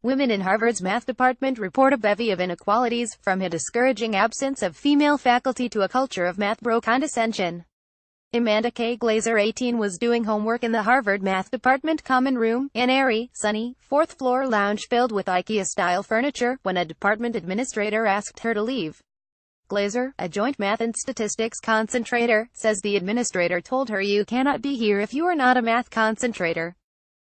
Women in Harvard's math department report a bevy of inequalities, from a discouraging absence of female faculty to a culture of math bro condescension. Amanda K. Glazer, 18, was doing homework in the Harvard math department common room, an airy, sunny, fourth-floor lounge filled with IKEA-style furniture, when a department administrator asked her to leave. Glazer, a joint math and statistics concentrator, says the administrator told her, "You cannot be here if you are not a math concentrator."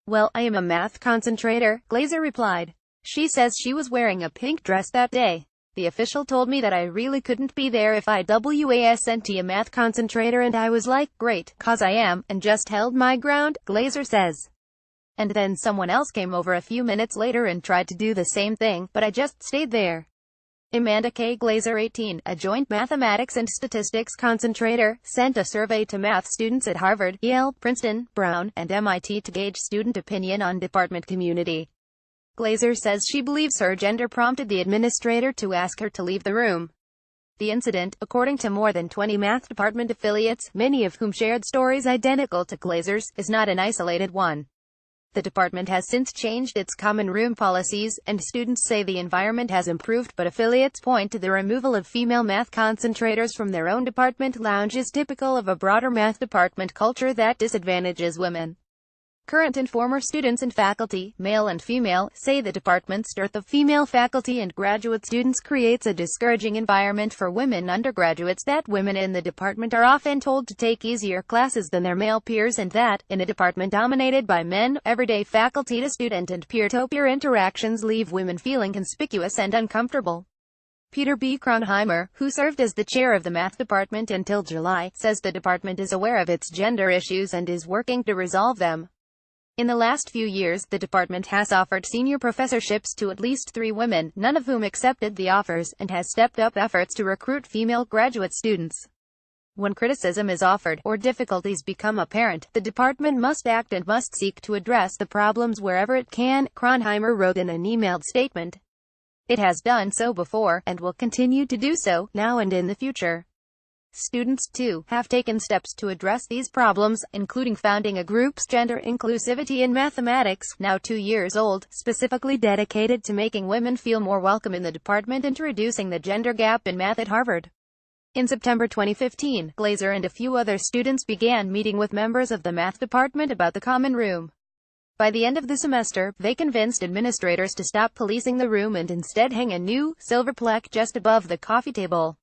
"Well, I am a math concentrator," Glazer replied. She says she was wearing a pink dress that day. "The official told me that I really couldn't be there if I wasn't a math concentrator, and I was like, great, 'cause I am, and just held my ground," Glazer says. "And then someone else came over a few minutes later and tried to do the same thing, but I just stayed there." Amanda K. Glazer, 18, a joint mathematics and statistics concentrator, sent a survey to math students at Harvard, Yale, Princeton, Brown, and MIT to gauge student opinion on department community. Glazer says she believes her gender prompted the administrator to ask her to leave the room. The incident, according to more than 20 math department affiliates, many of whom shared stories identical to Glazer's, is not an isolated one. The department has since changed its common room policies, and students say the environment has improved, but affiliates point to the removal of female math concentrators from their own department lounge is typical of a broader math department culture that disadvantages women. Current and former students and faculty, male and female, say the department's dearth of female faculty and graduate students creates a discouraging environment for women undergraduates, that women in the department are often told to take easier classes than their male peers, and that, in a department dominated by men, everyday faculty-to-student and peer-to-peer interactions leave women feeling conspicuous and uncomfortable. Peter B. Kronheimer, who served as the chair of the math department until July, says the department is aware of its gender issues and is working to resolve them. In the last few years, the department has offered senior professorships to at least 3 women, none of whom accepted the offers, and has stepped up efforts to recruit female graduate students. When criticism is offered, or difficulties become apparent, the department must act and must seek to address the problems wherever it can, Kronheimer wrote in an emailed statement. It has done so before, and will continue to do so, now and in the future. Students, too, have taken steps to address these problems, including founding a group's Gender Inclusivity in Mathematics, now 2 years old, specifically dedicated to making women feel more welcome in the department and reducing the gender gap in math at Harvard. In September 2015, Glazer and a few other students began meeting with members of the math department about the common room. By the end of the semester, they convinced administrators to stop policing the room and instead hang a new, silver plaque just above the coffee table.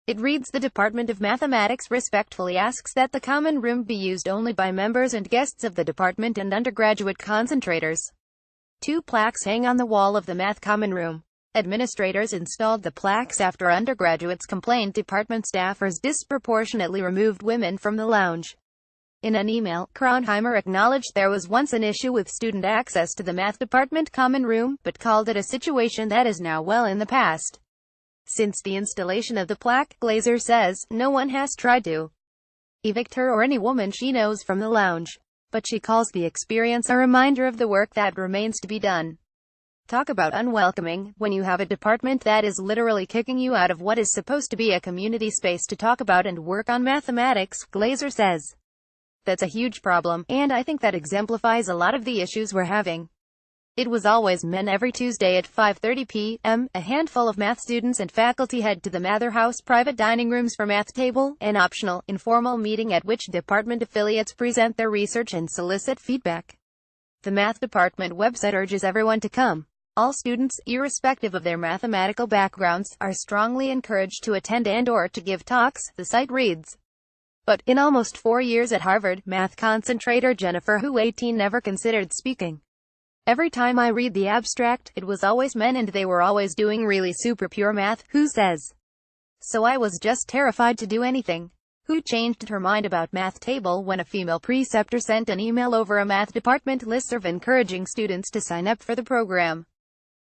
It reads, "The Department of Mathematics respectfully asks that the common room be used only by members and guests of the department and undergraduate concentrators." 2 plaques hang on the wall of the math common room. Administrators installed the plaques after undergraduates complained department staffers disproportionately removed women from the lounge. In an email, Kronheimer acknowledged there was once an issue with student access to the math department common room, but called it a situation that is now well in the past. Since the installation of the plaque, Glazer says, no one has tried to evict her or any woman she knows from the lounge. But she calls the experience a reminder of the work that remains to be done. Talk about unwelcoming, when you have a department that is literally kicking you out of what is supposed to be a community space to talk about and work on mathematics, Glazer says. That's a huge problem, and I think that exemplifies a lot of the issues we're having. It was always men every Tuesday at 5:30 p.m. A handful of math students and faculty head to the Mather House private dining rooms for math table, an optional, informal meeting at which department affiliates present their research and solicit feedback. The math department website urges everyone to come. All students, irrespective of their mathematical backgrounds, are strongly encouraged to attend and/or to give talks, the site reads. But, in almost 4 years at Harvard, math concentrator Jennifer Hu, 18, never considered speaking. "Every time I read the abstract, it was always men and they were always doing really super pure math," Hu says. "So I was just terrified to do anything." Hu changed her mind about math table when a female preceptor sent an email over a math department listserv encouraging students to sign up for the program.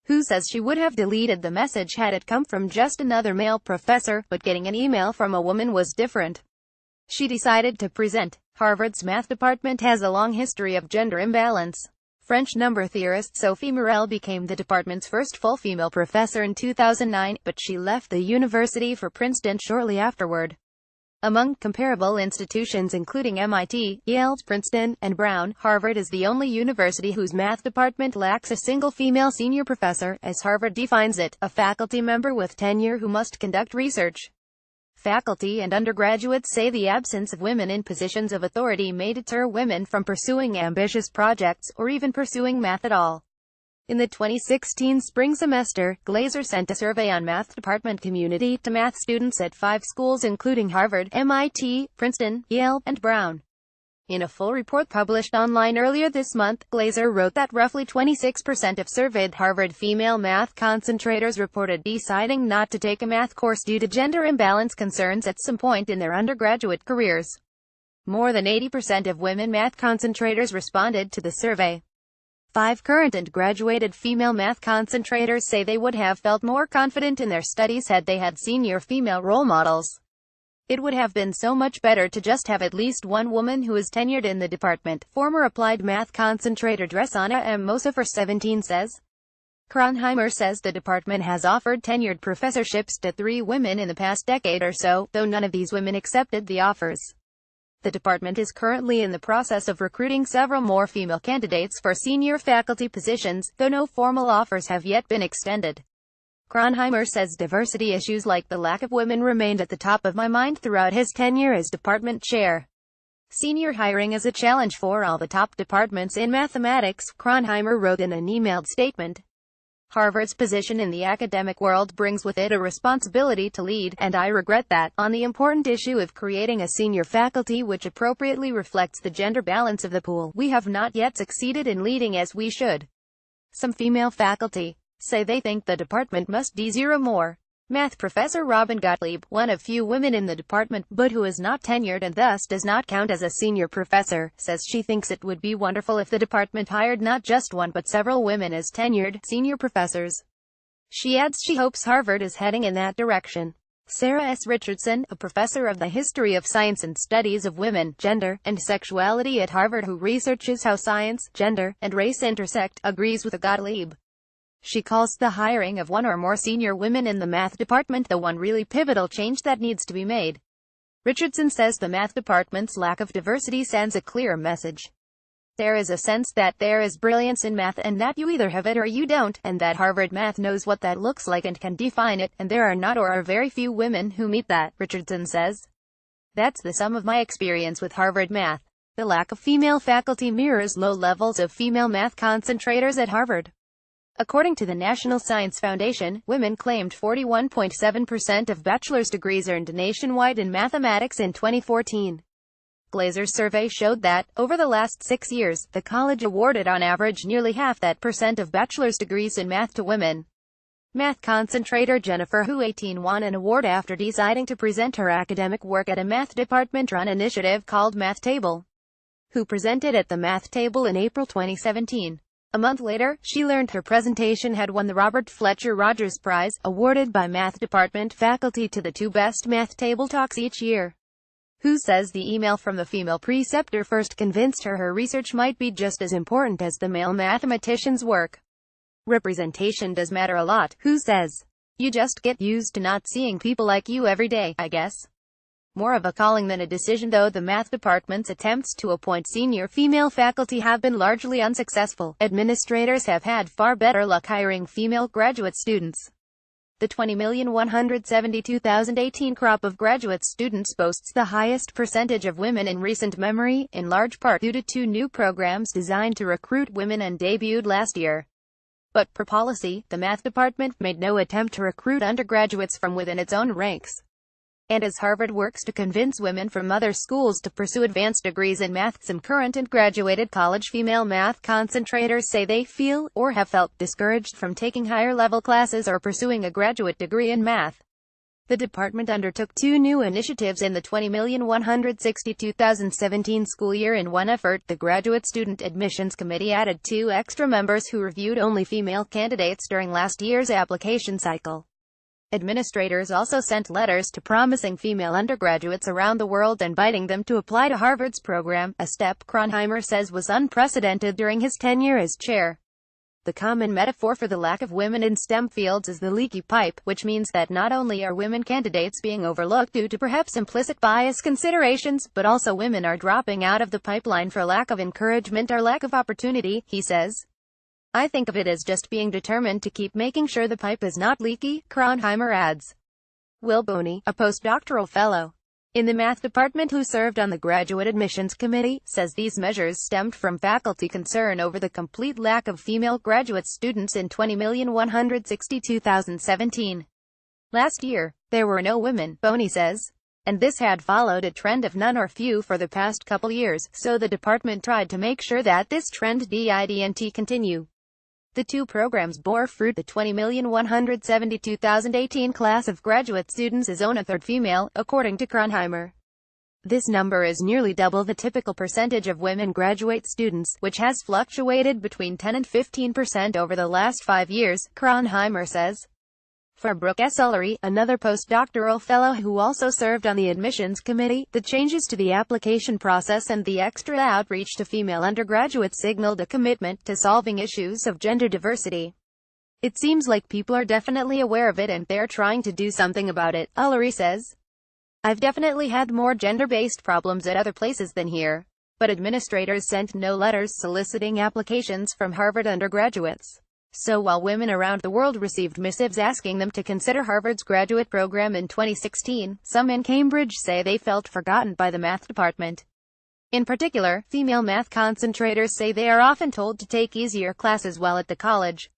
Hu says she would have deleted the message had it come from just another male professor, but getting an email from a woman was different. She decided to present. Harvard's math department has a long history of gender imbalance. French number theorist Sophie Morel became the department's first full female professor in 2009, but she left the university for Princeton shortly afterward. Among comparable institutions including MIT, Yale, Princeton, and Brown, Harvard is the only university whose math department lacks a single female senior professor, as Harvard defines it, a faculty member with tenure who must conduct research. Faculty and undergraduates say the absence of women in positions of authority may deter women from pursuing ambitious projects, or even pursuing math at all. In the 2016 spring semester, Glaser sent a survey on math department community to math students at 5 schools including Harvard, MIT, Princeton, Yale, and Brown. In a full report published online earlier this month, Glaser wrote that roughly 26% of surveyed Harvard female math concentrators reported deciding not to take a math course due to gender imbalance concerns at some point in their undergraduate careers. More than 80% of women math concentrators responded to the survey. 5 current and graduated female math concentrators say they would have felt more confident in their studies had they had senior female role models. It would have been so much better to just have at least one woman who is tenured in the department, former applied math concentrator Dresana M. Mosafer 17 says. Kronheimer says the department has offered tenured professorships to 3 women in the past decade or so, though none of these women accepted the offers. The department is currently in the process of recruiting several more female candidates for senior faculty positions, though no formal offers have yet been extended. Kronheimer says diversity issues like the lack of women remained at the top of my mind throughout his tenure as department chair. Senior hiring is a challenge for all the top departments in mathematics, Kronheimer wrote in an emailed statement. Harvard's position in the academic world brings with it a responsibility to lead, and I regret that, on the important issue of creating a senior faculty which appropriately reflects the gender balance of the pool, we have not yet succeeded in leading as we should. Some female faculty say they think the department must do more. Math professor Robin Gottlieb, one of few women in the department, but who is not tenured and thus does not count as a senior professor, says she thinks it would be wonderful if the department hired not just one but several women as tenured, senior professors. She adds she hopes Harvard is heading in that direction. Sarah S. Richardson, a professor of the history of science and studies of women, gender, and sexuality at Harvard who researches how science, gender, and race intersect, agrees with Gottlieb. She calls the hiring of one or more senior women in the math department the one really pivotal change that needs to be made. Richardson says the math department's lack of diversity sends a clear message. There is a sense that there is brilliance in math and that you either have it or you don't, and that Harvard math knows what that looks like and can define it, and there are not or are very few women who meet that, Richardson says. That's the sum of my experience with Harvard math. The lack of female faculty mirrors low levels of female math concentrators at Harvard. According to the National Science Foundation, women claimed 41.7% of bachelor's degrees earned nationwide in mathematics in 2014. Glaser's survey showed that, over the last 6 years, the college awarded on average nearly half that percent of bachelor's degrees in math to women. Math concentrator Jennifer Hu 18 won an award after deciding to present her academic work at a math department-run initiative called Math Table. Hu presented at the Math Table in April 2017. A month later, she learned her presentation had won the Robert Fletcher Rogers Prize, awarded by math department faculty to the 2 best math table talks each year. Hu says the email from the female preceptor first convinced her research might be just as important as the male mathematician's work. Representation does matter a lot, Hu says. You just get used to not seeing people like you every day, I guess. More of a calling than a decision though the math department's attempts to appoint senior female faculty have been largely unsuccessful. Administrators have had far better luck hiring female graduate students. The 20,172,018 crop of graduate students boasts the highest percentage of women in recent memory, in large part due to 2 new programs designed to recruit women and debuted last year. But per policy, the math department made no attempt to recruit undergraduates from within its own ranks. And as Harvard works to convince women from other schools to pursue advanced degrees in math, some current and graduated college female math concentrators say they feel, or have felt, discouraged from taking higher-level classes or pursuing a graduate degree in math. The department undertook 2 new initiatives in the 20,162,017 school year. In one effort, the Graduate Student Admissions Committee added 2 extra members who reviewed only female candidates during last year's application cycle. Administrators also sent letters to promising female undergraduates around the world inviting them to apply to Harvard's program, a step Kronheimer says was unprecedented during his tenure as chair. The common metaphor for the lack of women in STEM fields is the leaky pipe, which means that not only are women candidates being overlooked due to perhaps implicit bias considerations, but also women are dropping out of the pipeline for lack of encouragement or lack of opportunity, he says. I think of it as just being determined to keep making sure the pipe is not leaky, Kronheimer adds. Will Boney, a postdoctoral fellow in the math department who served on the graduate admissions committee, says these measures stemmed from faculty concern over the complete lack of female graduate students in 20,162,017. Last year, there were no women, Boney says. And this had followed a trend of none or few for the past couple years, so the department tried to make sure that this trend didn't continue. The two programs bore fruit. The 20,172,018 class of graduate students is only a third female, according to Kronheimer. This number is nearly double the typical percentage of women graduate students, which has fluctuated between 10 and 15% over the last 5 years, Kronheimer says. For Brooke S. Ullery, another postdoctoral fellow who also served on the admissions committee, the changes to the application process and the extra outreach to female undergraduates signaled a commitment to solving issues of gender diversity. It seems like people are definitely aware of it and they're trying to do something about it, Ullery says. I've definitely had more gender-based problems at other places than here. But administrators sent no letters soliciting applications from Harvard undergraduates. So while women around the world received missives asking them to consider Harvard's graduate program in 2016, some in Cambridge say they felt forgotten by the math department. In particular, female math concentrators say they are often told to take easier classes while at the college.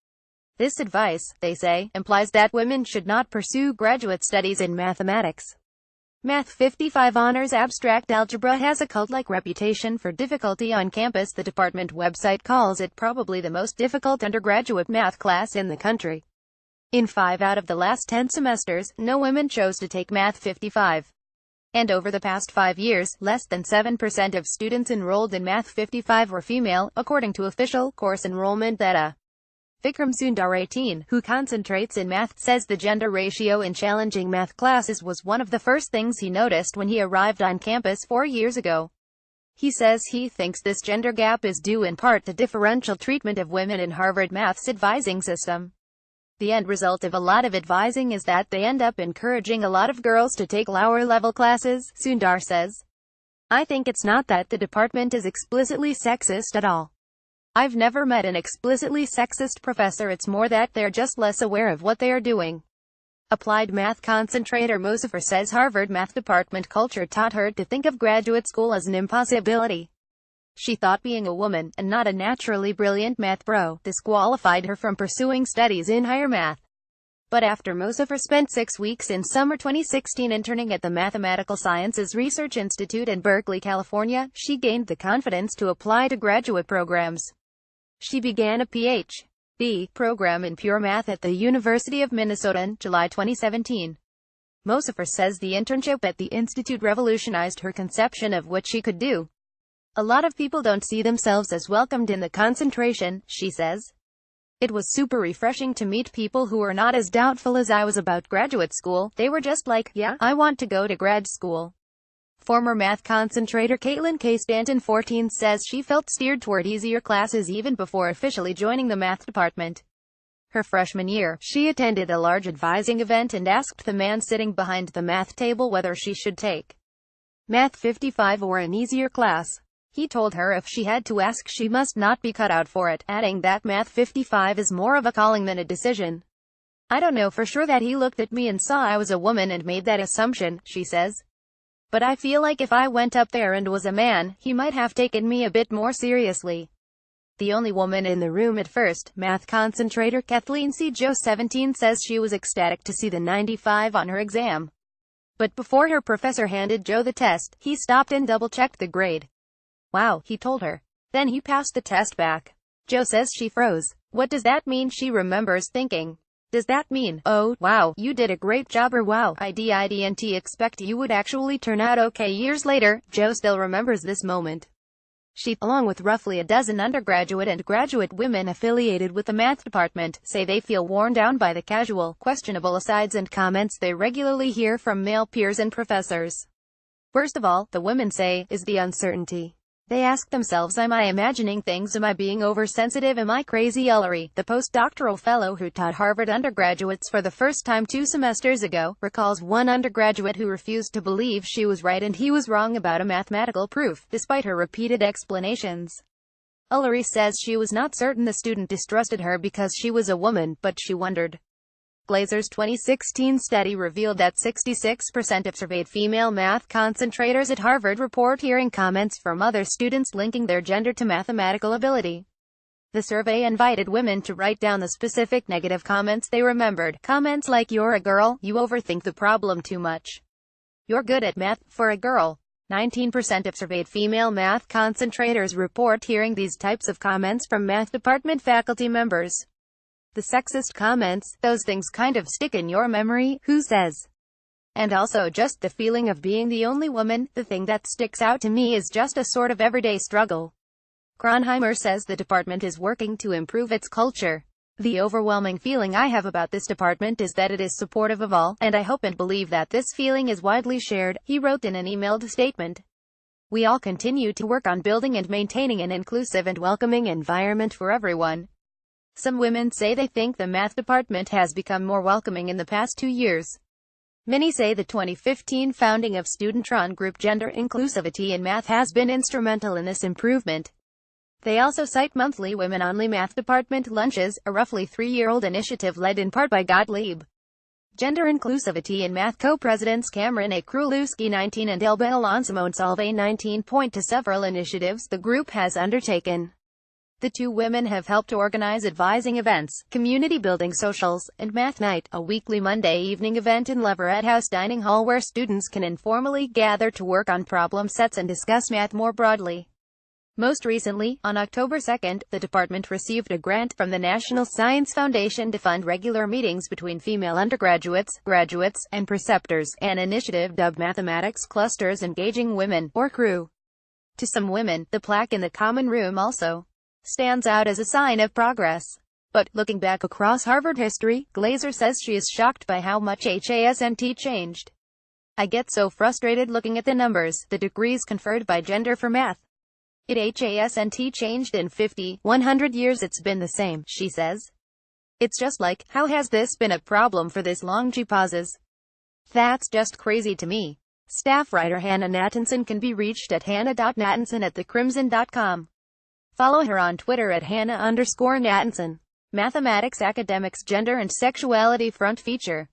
This advice, they say, implies that women should not pursue graduate studies in mathematics. Math 55 Honors Abstract Algebra has a cult-like reputation for difficulty on campus. The department website calls it probably the most difficult undergraduate math class in the country. In 5 out of the last 10 semesters, no women chose to take Math 55. And over the past 5 years, less than 7% of students enrolled in Math 55 were female, according to official course enrollment data. Vikram Sundar, 18, who concentrates in math, says the gender ratio in challenging math classes was one of the first things he noticed when he arrived on campus 4 years ago. He says he thinks this gender gap is due in part to differential treatment of women in Harvard Math's advising system. The end result of a lot of advising is that they end up encouraging a lot of girls to take lower-level classes, Sundar says. I think it's not that the department is explicitly sexist at all. I've never met an explicitly sexist professor, it's more that they're just less aware of what they are doing. Applied math concentrator Mosafir says Harvard math department culture taught her to think of graduate school as an impossibility. She thought being a woman, and not a naturally brilliant math pro, disqualified her from pursuing studies in higher math. But after Mosafir spent 6 weeks in summer 2016 interning at the Mathematical Sciences Research Institute in Berkeley, California, she gained the confidence to apply to graduate programs. She began a Ph.D. program in pure math at the University of Minnesota in July 2017. Mosafir says the internship at the institute revolutionized her conception of what she could do. A lot of people don't see themselves as welcomed in the concentration, she says. It was super refreshing to meet people who were not as doubtful as I was about graduate school. They were just like, yeah, I want to go to grad school. Former math concentrator Caitlin K. Stanton, 14, says she felt steered toward easier classes even before officially joining the math department. Her freshman year, she attended a large advising event and asked the man sitting behind the math table whether she should take Math 55 or an easier class. He told her if she had to ask, she must not be cut out for it, adding that Math 55 is more of a calling than a decision. I don't know for sure that he looked at me and saw I was a woman and made that assumption, she says. But I feel like if I went up there and was a man, he might have taken me a bit more seriously. The only woman in the room at first, math concentrator Kathleen C. Joe, 17, says she was ecstatic to see the 95 on her exam. But before her professor handed Joe the test, he stopped and double-checked the grade. Wow, he told her. Then he passed the test back. Joe says she froze. What does that mean? She remembers thinking. Does that mean, oh, wow, you did a great job, or wow, I didn't expect you would actually turn out okay? Years later, Joe still remembers this moment. She, along with roughly a dozen undergraduate and graduate women affiliated with the math department, say they feel worn down by the casual, questionable asides and comments they regularly hear from male peers and professors. Worst of all, the women say, is the uncertainty. They ask themselves, am I imagining things? Am I being oversensitive? Am I crazy? Ullery, the postdoctoral fellow who taught Harvard undergraduates for the first time 2 semesters ago, recalls one undergraduate who refused to believe she was right and he was wrong about a mathematical proof, despite her repeated explanations. Ullery says she was not certain the student distrusted her because she was a woman, but she wondered. Glazer's 2016 study revealed that 66% of surveyed female math concentrators at Harvard report hearing comments from other students linking their gender to mathematical ability. The survey invited women to write down the specific negative comments they remembered. Comments like, "You're a girl, you overthink the problem too much. You're good at math, for a girl." 19% of surveyed female math concentrators report hearing these types of comments from math department faculty members. The sexist comments, "Those things kind of stick in your memory, who says?" And also just the feeling of being the only woman, "The thing that sticks out to me is just a sort of everyday struggle." Kronheimer says the department is working to improve its culture. "The overwhelming feeling I have about this department is that it is supportive of all, and I hope and believe that this feeling is widely shared," he wrote in an emailed statement. "We all continue to work on building and maintaining an inclusive and welcoming environment for everyone." Some women say they think the math department has become more welcoming in the past 2 years. Many say the 2015 founding of student-run group Gender Inclusivity in Math has been instrumental in this improvement. They also cite monthly women-only math department lunches, a roughly 3-year-old initiative led in part by Gottlieb. Gender Inclusivity in Math co-presidents Cameron A. Krulewski 19 and Elba Alonso Monsalve 19 point to several initiatives the group has undertaken. The two women have helped organize advising events, community-building socials, and Math Night, a weekly Monday evening event in Leverett House Dining Hall where students can informally gather to work on problem sets and discuss math more broadly. Most recently, on October 2nd, the department received a grant from the National Science Foundation to fund regular meetings between female undergraduates, graduates, and preceptors, an initiative dubbed Mathematics Clusters Engaging Women, or CREW. To some women, the plaque in the common room also stands out as a sign of progress. But, looking back across Harvard history, Glazer says she is shocked by how much HASNT changed. "I get so frustrated looking at the numbers, the degrees conferred by gender for math. HASNT changed in 50, 100 years it's been the same," she says. "It's just like, how has this been a problem for this long?" She pauses. "That's just crazy to me." Staff writer Hannah Nathanson can be reached at hannah.nathanson@thecrimson.com. Follow her on Twitter at Hannah_Nathanson. Mathematics Academics Gender and Sexuality Front Feature.